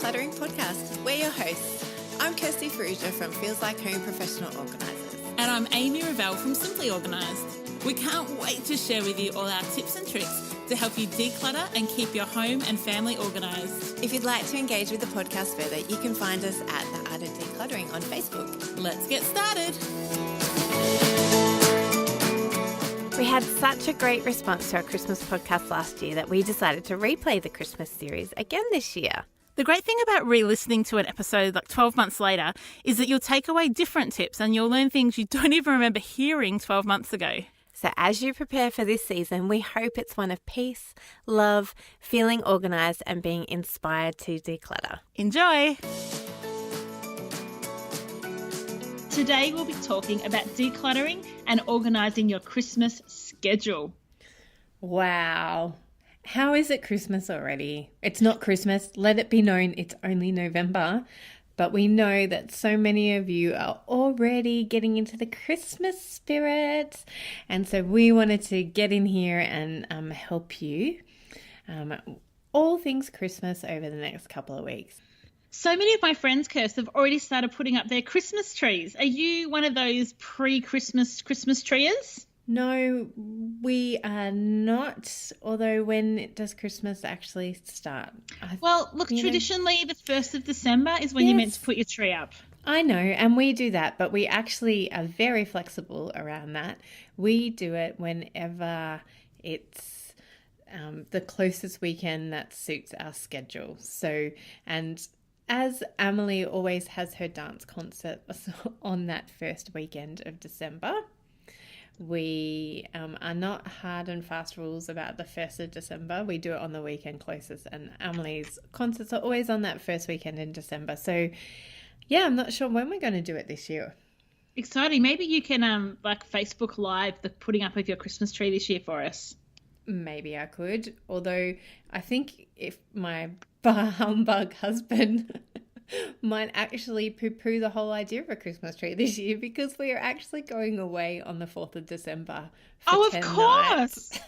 Decluttering podcast. We're your hosts. I'm Kirsty Ferrugia from Feels Like Home Professional Organisers. And I'm Amy Revell from Simply Organised. We can't wait to share with you all our tips and tricks to help you declutter and keep your home and family organised. If you'd like to engage with the podcast further, you can find us at The Art of Decluttering on Facebook. Let's get started. We had such a great response to our Christmas podcast last year that we decided to replay the Christmas series again this year. The great thing about re-listening to an episode like 12 months later is that you'll take away different tips and you'll learn things you don't even remember hearing 12 months ago. So as you prepare for this season, we hope it's one of peace, love, feeling organised and being inspired to declutter. Enjoy! Today we'll be talking about decluttering and organising your Christmas schedule. Wow. How is it Christmas already? It's not Christmas. Let it be known it's only November. But we know that so many of you are already getting into the Christmas spirit. And so we wanted to get in here and help you all things Christmas over the next couple of weeks. So many of my friends, Kirst, have already started putting up their Christmas trees. Are you one of those pre-Christmas Christmas trees? No, we are not. Although when does Christmas actually start? Well, look, traditionally the 1st of December is when you're meant to put your tree up. I know, and we do that, but we actually are very flexible around that. We do it whenever it's the closest weekend that suits our schedule. So, and as Emily always has her dance concert on that first weekend of December, we are not hard and fast rules about the 1st of December. We do it on the weekend closest, and Emily's concerts are always on that first weekend in December. So, yeah, I'm not sure when we're going to do it this year. Exciting. Maybe you can like Facebook Live the putting up of your Christmas tree this year for us. Maybe I could, although I think if my bah humbug husband might actually poo-poo the whole idea of a Christmas tree this year because we are actually going away on the 4th of December for 10 nights.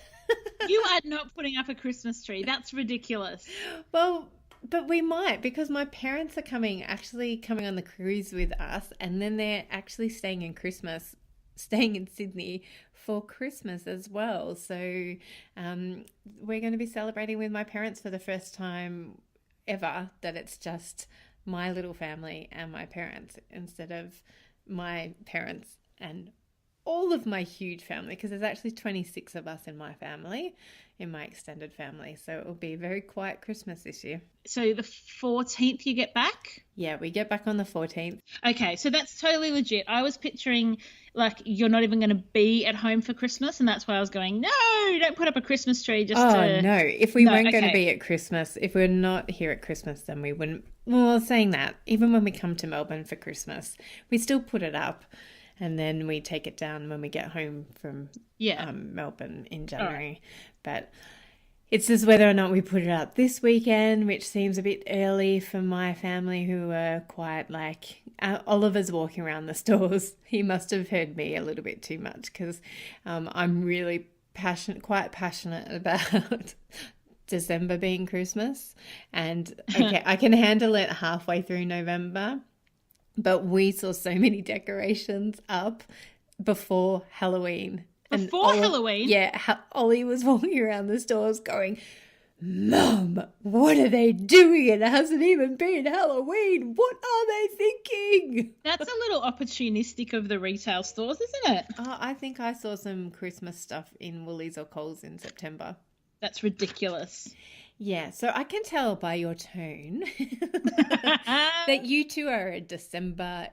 You are not putting up a Christmas tree. That's ridiculous. Well, but we might, because my parents are coming on the cruise with us, and then they're actually staying in Sydney for Christmas as well. So we're going to be celebrating with my parents for the first time ever that it's just my little family and my parents instead of my parents and all of my huge family, because there's actually 26 of us in my family, in my extended family. So it will be a very quiet Christmas this year. So the 14th you get back? Yeah, we get back on the 14th. Okay, so that's totally legit. I was picturing like you're not even going to be at home for Christmas, and that's why I was going, no, don't put up a Christmas tree no. If we weren't going to be at Christmas, if we're not here at Christmas, then we wouldn't. Well, saying that, even when we come to Melbourne for Christmas, we still put it up. And then we take it down when we get home from Melbourne in January. Right. But it's just whether or not we put it up this weekend, which seems a bit early for my family who are quite like Oliver's walking around the stores. He must have heard me a little bit too much because I'm really quite passionate about December being Christmas. And okay, I can handle it halfway through November. But we saw so many decorations up before Halloween. Halloween? Yeah, Ollie was walking around the stores going, Mum, what are they doing? It hasn't even been Halloween. What are they thinking? That's a little opportunistic of the retail stores, isn't it? Oh, I think I saw some Christmas stuff in Woolies or Coles in September. That's ridiculous. Yeah, so I can tell by your tone that you two are a December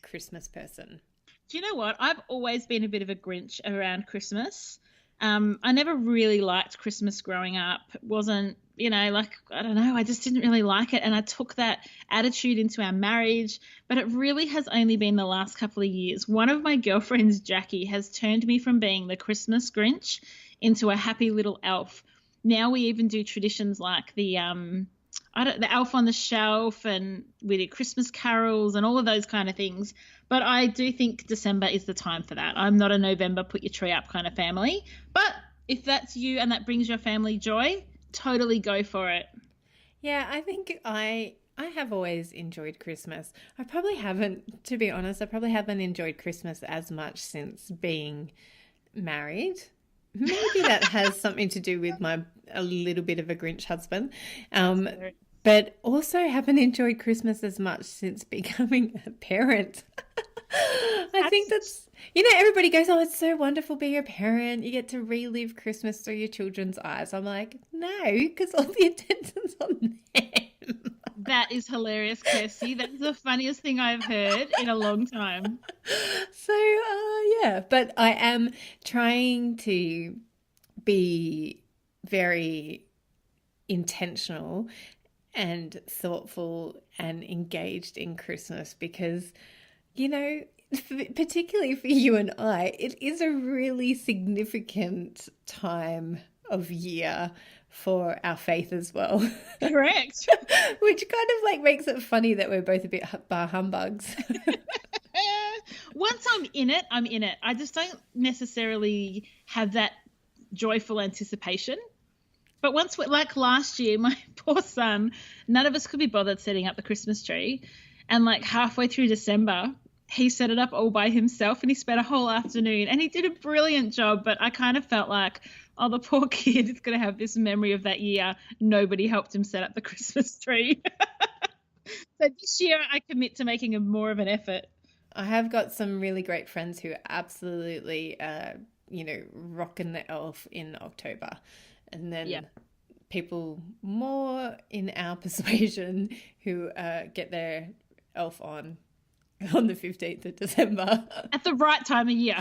Christmas person. Do you know what? I've always been a bit of a Grinch around Christmas. I never really liked Christmas growing up. It wasn't, I just didn't really like it. And I took that attitude into our marriage. But it really has only been the last couple of years. One of my girlfriends, Jackie, has turned me from being the Christmas Grinch into a happy little elf. Now we even do traditions like the elf on the shelf, and we do Christmas carols and all of those kind of things. But I do think December is the time for that. I'm not a November put your tree up kind of family. But if that's you and that brings your family joy, totally go for it. Yeah, I think I I have always enjoyed Christmas. I probably haven't, to be honest, I probably haven't enjoyed Christmas as much since being married. Maybe that has something to do with a little bit of a Grinch husband. But also haven't enjoyed Christmas as much since becoming a parent. I think that's, everybody goes, oh, it's so wonderful being a parent. You get to relive Christmas through your children's eyes. I'm like, no, because all the attention's on them. That is hilarious, Kirsty. That's the funniest thing I've heard in a long time. So, yeah, but I am trying to be very intentional and thoughtful and engaged in Christmas because, particularly for you and I, it is a really significant time of year for our faith as well. Correct. Which kind of makes it funny that we're both a bit bar humbugs. Once I'm in it, I'm in it. I just don't necessarily have that joyful anticipation. But once, like last year, my poor son, none of us could be bothered setting up the Christmas tree. And halfway through December, he set it up all by himself and he spent a whole afternoon and he did a brilliant job. But I kind of felt like, oh, the poor kid is going to have this memory of that year. Nobody helped him set up the Christmas tree. So this year I commit to making more of an effort. I have got some really great friends who absolutely, rocking the elf in October. And then people more in our persuasion who get their elf on the 15th of December. At the right time of year.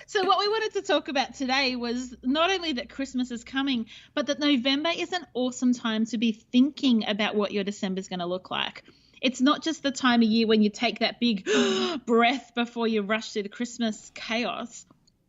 So what we wanted to talk about today was not only that Christmas is coming, but that November is an awesome time to be thinking about what your December is going to look like. It's not just the time of year when you take that big breath before you rush through the Christmas chaos.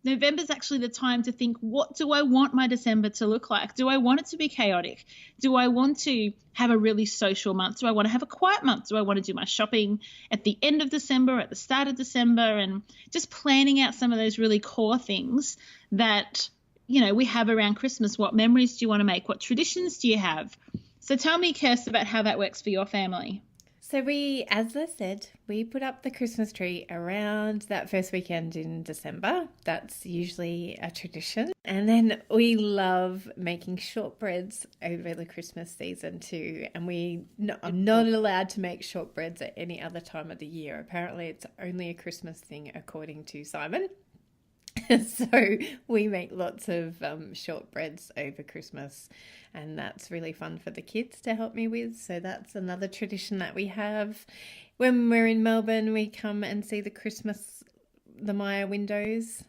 November is actually the time to think, what do I want my December to look like? Do I want it to be chaotic? Do I want to have a really social month? Do I want to have a quiet month? Do I want to do my shopping at the end of December, at the start of December, and just planning out some of those really core things that, we have around Christmas? What memories do you want to make? What traditions do you have? So tell me, Kirst, about how that works for your family. So as I said, we put up the Christmas tree around that first weekend in December. That's usually a tradition. And then we love making shortbreads over the Christmas season too. And I'm not allowed to make shortbreads at any other time of the year. Apparently it's only a Christmas thing according to Simon. So we make lots of shortbreads over Christmas, and that's really fun for the kids to help me with. So that's another tradition that we have. When we're in Melbourne, we come and see the Maya windows.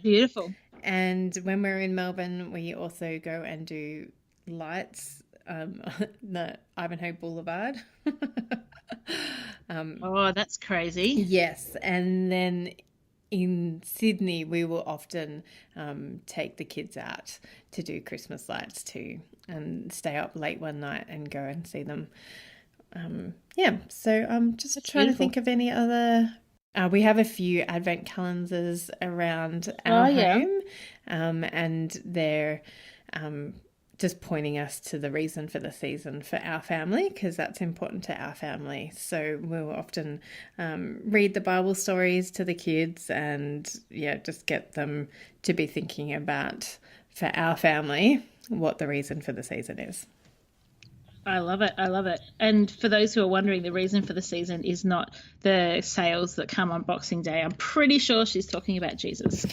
Beautiful. And when we're in Melbourne, we also go and do lights, the Ivanhoe Boulevard. Oh, that's crazy. Yes, and then in Sydney, we will often take the kids out to do Christmas lights too and stay up late one night and go and see them. So I'm just That's trying beautiful. to think of any other... we have a few advent calendars around our home, and they're just pointing us to the reason for the season for our family, because that's important to our family. So we'll often read the Bible stories to the kids and just get them to be thinking about, for our family, what the reason for the season is. I love it. I love it. And for those who are wondering, the reason for the season is not the sales that come on Boxing Day. I'm pretty sure she's talking about Jesus.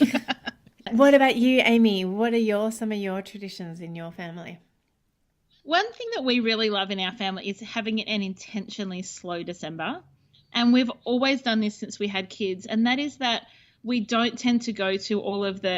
What about you, Amy? What are some of your traditions in your family? One thing that we really love in our family is having an intentionally slow December. And we've always done this since we had kids. And that is that we don't tend to go to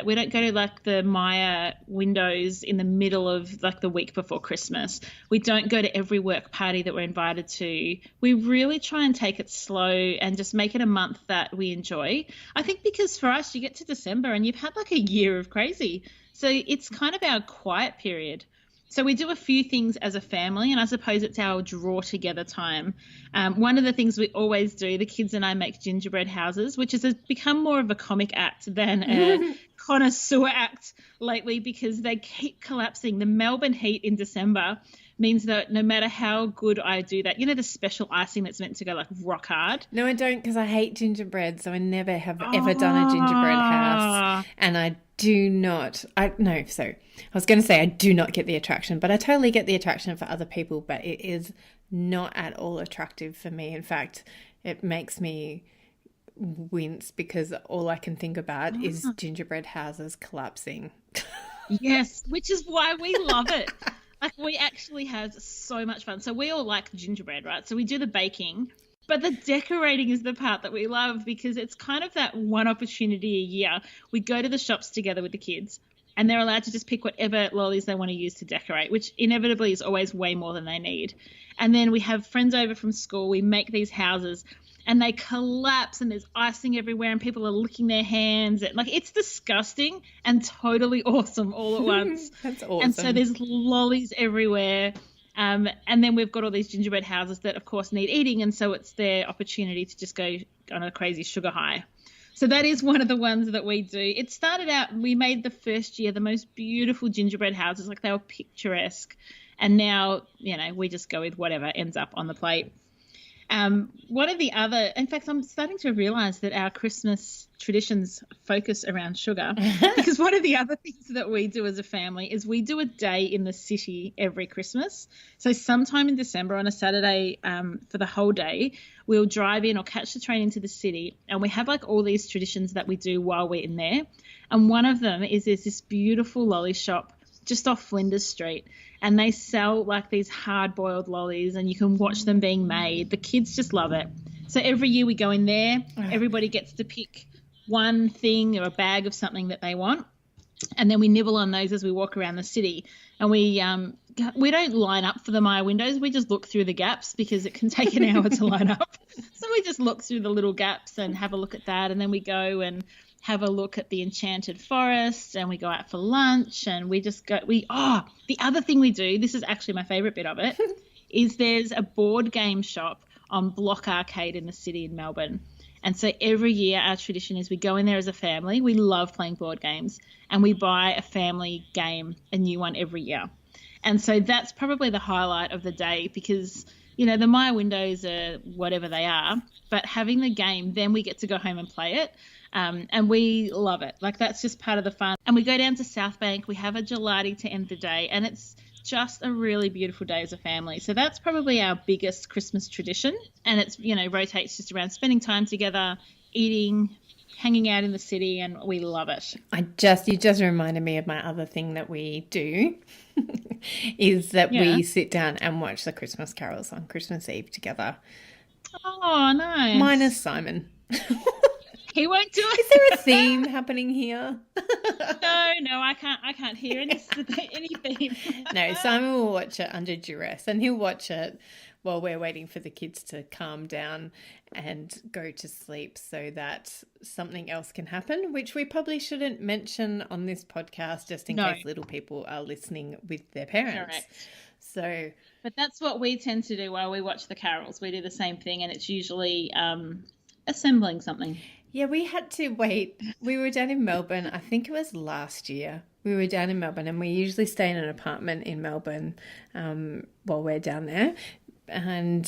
we don't go to the Maya windows in the middle of the week before Christmas. We don't go to every work party that we're invited to. We really try and take it slow and just make it a month that we enjoy. I think because for us, you get to December and you've had a year of crazy. So it's kind of our quiet period. So we do a few things as a family, and I suppose it's our draw together time. One of the things we always do, the kids and I make gingerbread houses, which has become more of a comic act than a connoisseur act lately because they keep collapsing. The Melbourne heat in December means that no matter how good I do that, the special icing that's meant to go like rock hard. No, I don't, because I hate gingerbread, so I never have ever done a gingerbread house. And I do not, I was going to say I do not get the attraction, but I totally get the attraction for other people, but it is not at all attractive for me. In fact, it makes me wince because all I can think about is gingerbread houses collapsing. Yes, which is why we love it. Like, we actually have so much fun. So we all like gingerbread, right? So we do the baking, but the decorating is the part that we love, because it's kind of that one opportunity a year. We go to the shops together with the kids, and they're allowed to just pick whatever lollies they want to use to decorate, which inevitably is always way more than they need. And then we have friends over from school. We make these houses, and they collapse, and there's icing everywhere, and people are licking their hands. Like, it's disgusting and totally awesome all at once. That's awesome. And so there's lollies everywhere. And then we've got all these gingerbread houses that, of course, need eating, and so it's their opportunity to just go on a crazy sugar high. So that is one of the ones that we do. It started out, we made the first year the most beautiful gingerbread houses, like they were picturesque. And now, we just go with whatever ends up on the plate. One of the other, in fact, I'm starting to realize that our Christmas traditions focus around sugar, because one of the other things that we do as a family is we do a day in the city every Christmas. So sometime in December on a Saturday, for the whole day, we'll drive in or catch the train into the city, and we have like all these traditions that we do while we're in there. And one of them is there's this beautiful lolly shop just off Flinders Street, and they sell like these hard-boiled lollies, and you can watch them being made. The kids just love it. So every year we go in there, everybody gets to pick one thing or a bag of something that they want, and then we nibble on those as we walk around the city. And we don't line up for the Maya windows. We just look through the gaps, because it can take an hour to line up. So we just look through the little gaps and have a look at that, and then we go and have a look at the Enchanted Forest, and we go out for lunch, and we just go, the other thing we do, this is actually my favourite bit of it, is there's a board game shop on Block Arcade in the city in Melbourne. And so every year our tradition is we go in there as a family. We love playing board games, and we buy a family game, a new one every year. And so that's probably the highlight of the day, because the Maya windows are whatever they are, but having the game, then we get to go home and play it. And we love it. Like, that's just part of the fun. And we go down to South Bank. We have a gelati to end the day, and it's just a really beautiful day as a family. So that's probably our biggest Christmas tradition. And it's, rotates just around spending time together, eating, hanging out in the city, and we love it. You just reminded me of my other thing that we do is that we sit down and watch the Christmas carols on Christmas Eve together. Oh, nice. Minus Simon. He won't do it. Is there a theme happening here? No, I can't hear any theme. No, Simon will watch it under duress, and he'll watch it while we're waiting for the kids to calm down and go to sleep, so that something else can happen, which we probably shouldn't mention on this podcast, just in case little people are listening with their parents. Correct. But that's what we tend to do while we watch the carols. We do the same thing, and it's usually assembling something. Yeah, we had to wait. We were down in Melbourne. I think it was last year. We were down in Melbourne, and we usually stay in an apartment in Melbourne while we're down there. And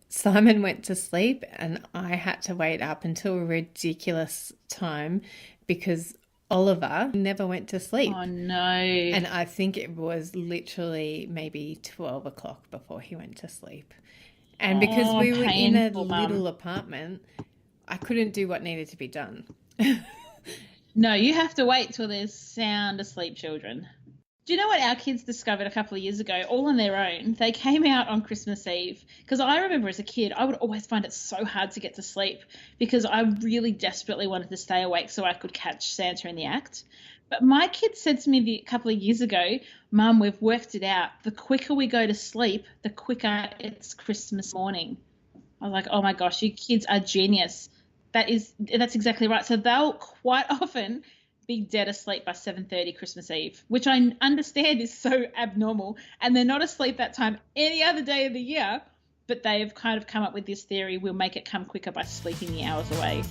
Simon went to sleep, and I had to wait up until a ridiculous time because Oliver never went to sleep. Oh, no. And I think it was literally maybe 12 o'clock before he went to sleep. And because we were in a little apartment, I couldn't do what needed to be done. No, you have to wait till there's sound asleep children. Do you know what our kids discovered a couple of years ago, all on their own? They came out on Christmas Eve, because I remember as a kid, I would always find it so hard to get to sleep because I really desperately wanted to stay awake so I could catch Santa in the act. But my kids said to me a couple of years ago, Mum, we've worked it out. The quicker we go to sleep, the quicker it's Christmas morning. I was like, oh my gosh, you kids are genius. That's exactly right. So they'll quite often be dead asleep by 7:30 Christmas Eve, which I understand is so abnormal. And they're not asleep that time any other day of the year, but they have kind of come up with this theory, we'll make it come quicker by sleeping the hours away.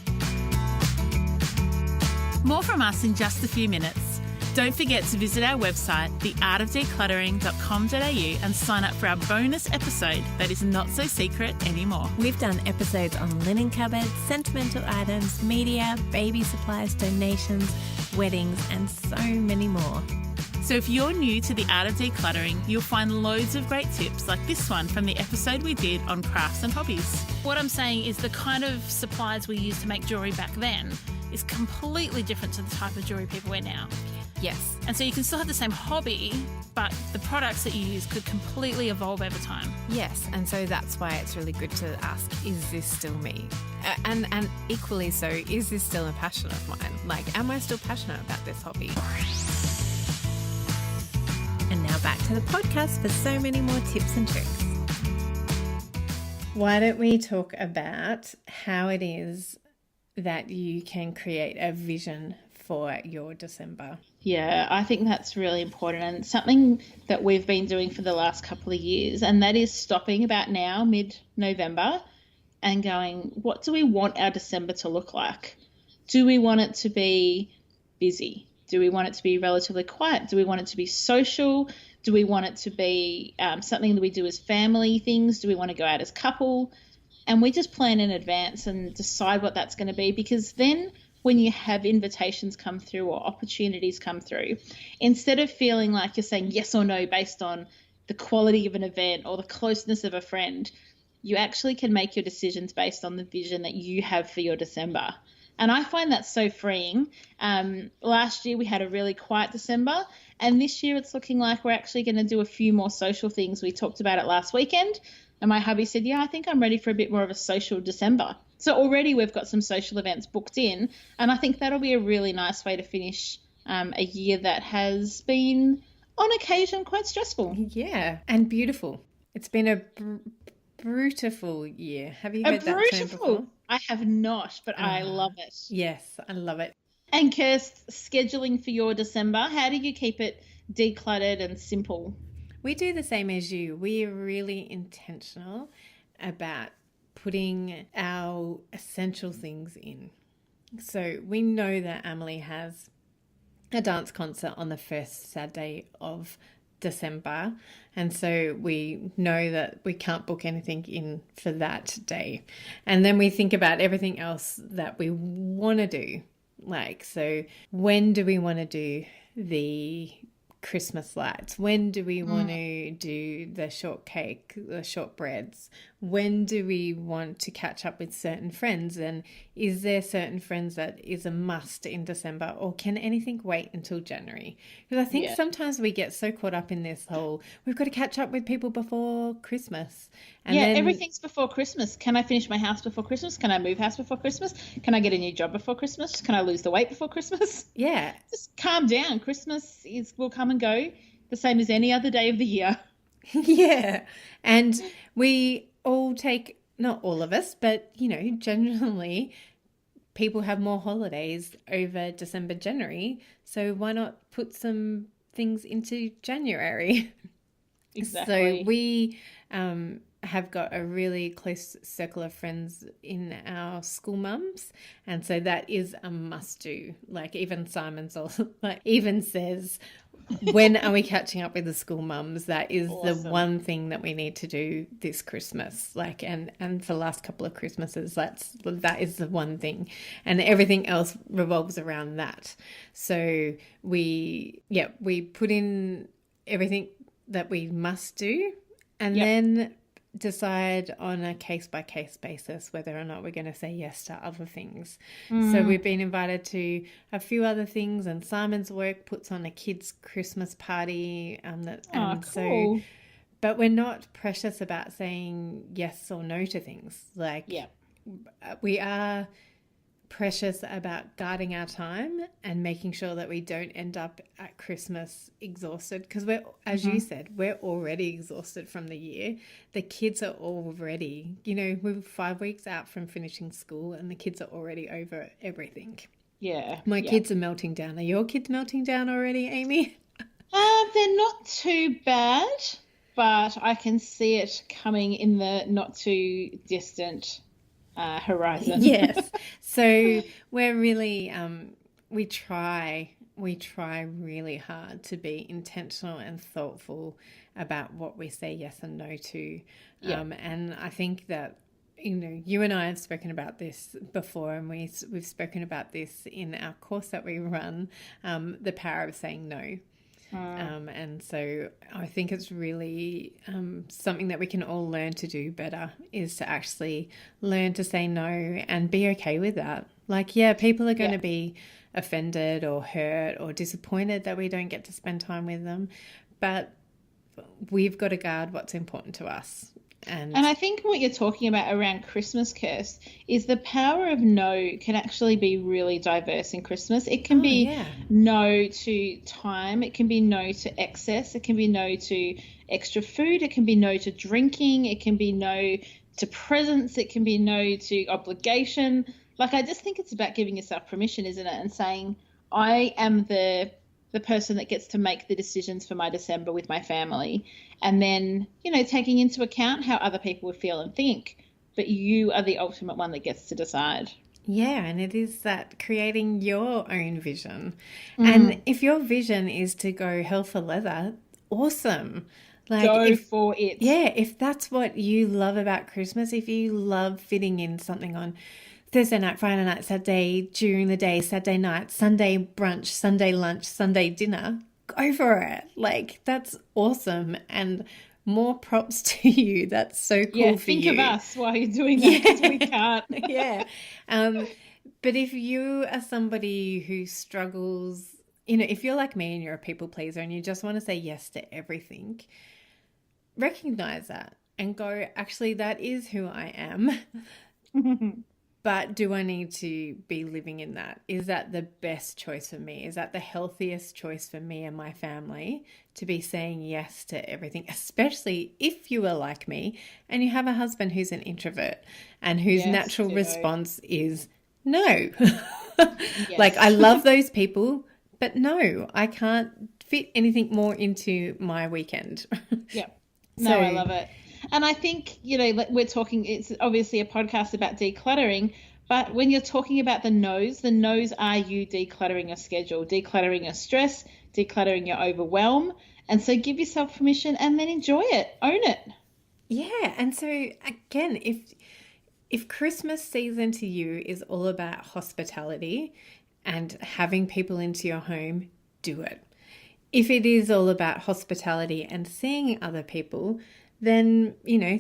More from us in just a few minutes. Don't forget to visit our website, theartofdecluttering.com.au, and sign up for our bonus episode that is not so secret anymore. We've done episodes on linen cupboards, sentimental items, media, baby supplies, donations, weddings, and so many more. So if you're new to the art of decluttering, you'll find loads of great tips like this one from the episode we did on crafts and hobbies. What I'm saying is the kind of supplies we used to make jewellery back then is completely different to the type of jewellery people wear now. Yes. And so you can still have the same hobby, but the products that you use could completely evolve over time. Yes, and so that's why it's really good to ask, is this still me? And equally so, is this still a passion of mine? Like, am I still passionate about this hobby? And now back to the podcast for so many more tips and tricks. Why don't we talk about how it is that you can create a vision for your December? Yeah, I think that's really important, and something that we've been doing for the last couple of years, and that is stopping about now, mid-November, and going, what do we want our December to look like? Do we want it to be busy? Do we want it to be relatively quiet? Do we want it to be social? Do we want it to be something that we do as family things? Do we want to go out as couple? And we just plan in advance and decide what that's going to be, because then when you have invitations come through or opportunities come through, instead of feeling like you're saying yes or no based on the quality of an event or the closeness of a friend, you actually can make your decisions based on the vision that you have for your December. And I find that so freeing. Last year we had a really quiet December, and this year it's looking like we're actually going to do a few more social things. We talked about it last weekend, and my hubby said, yeah, I think I'm ready for a bit more of a social December. So already we've got some social events booked in, and I think that'll be a really nice way to finish a year that has been, on occasion, quite stressful. Yeah, and beautiful. It's been a brutiful year. Have you heard that term before? I have not, but I love it. Yes, I love it. And Kirst, scheduling for your December, how do you keep it decluttered and simple? We do the same as you. We're really intentional about putting our essential things in. So we know that Emily has a dance concert on the first Saturday of December, and so we know that we can't book anything in for that day. And then we think about everything else that we want to do. Like, so when do we want to do the Christmas lights? When do we want to do the shortcake, the shortbreads? When do we want to catch up with certain friends? And is there certain friends that is a must in December, or can anything wait until January? Because I think sometimes we get so caught up in this whole, we've got to catch up with people before Christmas. And then, everything's before Christmas. Can I finish my house before Christmas? Can I move house before Christmas? Can I get a new job before Christmas? Can I lose the weight before Christmas? Yeah. Just calm down. Christmas will come and go the same as any other day of the year. Yeah. And we all take, not all of us, but, you know, generally people have more holidays over December, January. So why not put some things into January? Exactly. So we have got a really close circle of friends in our school mums, and so that is a must do. Like, even Simon's also, like, even says, when are we catching up with the school mums? That is awesome. The one thing that we need to do this Christmas. Like, and for the last couple of Christmases, that is the one thing, and everything else revolves around that. So we put in everything that we must do, and then decide on a case-by-case basis whether or not we're going to say yes to other things. So we've been invited to a few other things, and Simon's work puts on a kids' Christmas party. Cool. So, but we're not precious about saying yes or no to things. Like, we are precious about guarding our time and making sure that we don't end up at Christmas exhausted, because we're, as you said, we're already exhausted from the year. The kids are already, we're 5 weeks out from finishing school, and the kids are already over everything. My kids are melting down. Are your kids melting down already, Amy? They're not too bad, but I can see it coming in the not too distant horizon. Yes. So we're really, we try we try really hard to be intentional and thoughtful about what we say yes and no to. Yeah. And I think that, you and I have spoken about this before, and we've spoken about this in our course that we run, the power of saying no. And so I think it's really something that we can all learn to do better, is to actually learn to say no and be okay with that. Like, yeah, people are going to be offended or hurt or disappointed that we don't get to spend time with them, but we've got to guard what's important to us. And I think what you're talking about around Christmas, Kirst, is the power of no can actually be really diverse in Christmas. It can be no to time. It can be no to excess. It can be no to extra food. It can be no to drinking. It can be no to presents. It can be no to obligation. Like, I just think it's about giving yourself permission, isn't it? And saying, I am the person that gets to make the decisions for my December with my family, and then, taking into account how other people would feel and think, but you are the ultimate one that gets to decide. Yeah, and it is that creating your own vision. And if your vision is to go hell for leather, awesome. Like, go for it. Yeah, if that's what you love about Christmas, if you love fitting in something on Thursday night, Friday night, Saturday during the day, Saturday night, Sunday brunch, Sunday lunch, Sunday dinner, go for it. Like, that's awesome. And more props to you. That's so cool for you. Think of us while you're doing that, because we can't. Yeah. But if you are somebody who struggles, if you're like me and you're a people pleaser and you just want to say yes to everything, recognize that and go, actually, that is who I am. But do I need to be living in that? Is that the best choice for me? Is that the healthiest choice for me and my family, to be saying yes to everything, especially if you are like me and you have a husband who's an introvert and whose natural response is no. Like, I love those people, but no, I can't fit anything more into my weekend. Yeah. No, I love it. And I think, we're talking, it's obviously a podcast about decluttering, but when you're talking about the no's are you decluttering your schedule, decluttering your stress, decluttering your overwhelm. And so give yourself permission and then enjoy it, own it. Yeah. And so again, if Christmas season to you is all about hospitality and having people into your home, do it. If it is all about hospitality and seeing other people, then,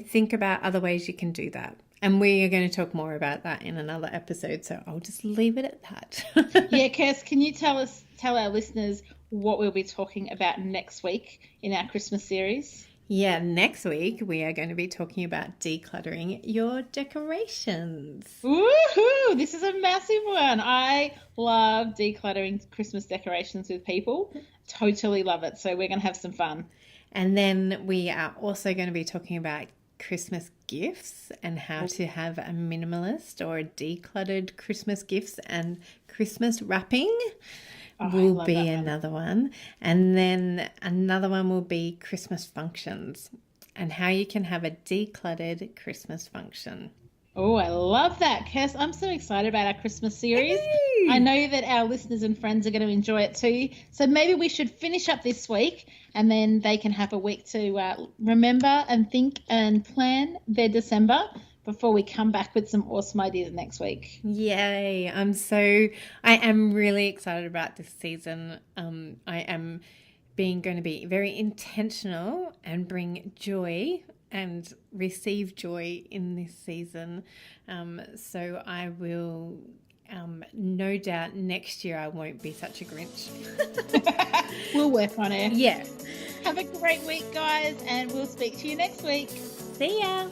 think about other ways you can do that. And we are going to talk more about that in another episode, so I'll just leave it at that. Yeah, Kirst, can you tell our listeners what we'll be talking about next week in our Christmas series? Yeah, next week we are going to be talking about decluttering your decorations. Woohoo! This is a massive one. I love decluttering Christmas decorations with people. Totally love it. So we're going to have some fun. And then we are also going to be talking about Christmas gifts and how to have a minimalist or a decluttered Christmas gifts, and Christmas wrapping will be another one. And then another one will be Christmas functions and how you can have a decluttered Christmas function. Oh, I love that, Kirst. I'm so excited about our Christmas series. Yay! I know that our listeners and friends are going to enjoy it too. So maybe we should finish up this week and then they can have a week to remember and think and plan their December before we come back with some awesome ideas next week. Yay. I am really excited about this season. I am going to be very intentional and bring joy and receive joy in this season. So I will, no doubt next year I won't be such a Grinch. We'll work on it. Yeah. Have a great week, guys, and we'll speak to you next week. See ya.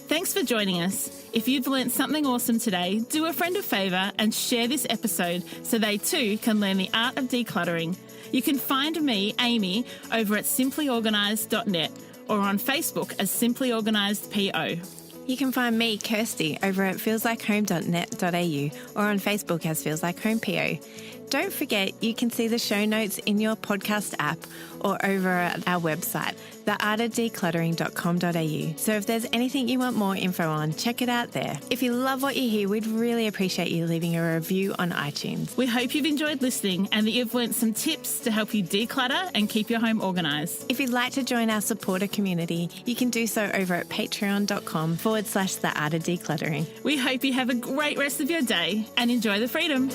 Thanks for joining us. If you've learnt something awesome today, do a friend a favour and share this episode so they too can learn the art of decluttering. You can find me, Amy, over at simplyorganised.net or on Facebook as Simply Organised PO. You can find me, Kirsty, over at feelslikehome.net.au or on Facebook as Feels Like Home PO. Don't forget, you can see the show notes in your podcast app or over at our website. theartofdecluttering.com.au. So if there's anything you want more info on, check it out there. If you love what you hear, we'd really appreciate you leaving a review on iTunes. We hope you've enjoyed listening and that you've learnt some tips to help you declutter and keep your home organised. If you'd like to join our supporter community, you can do so over at patreon.com/theartofdecluttering. We hope you have a great rest of your day and enjoy the freedom.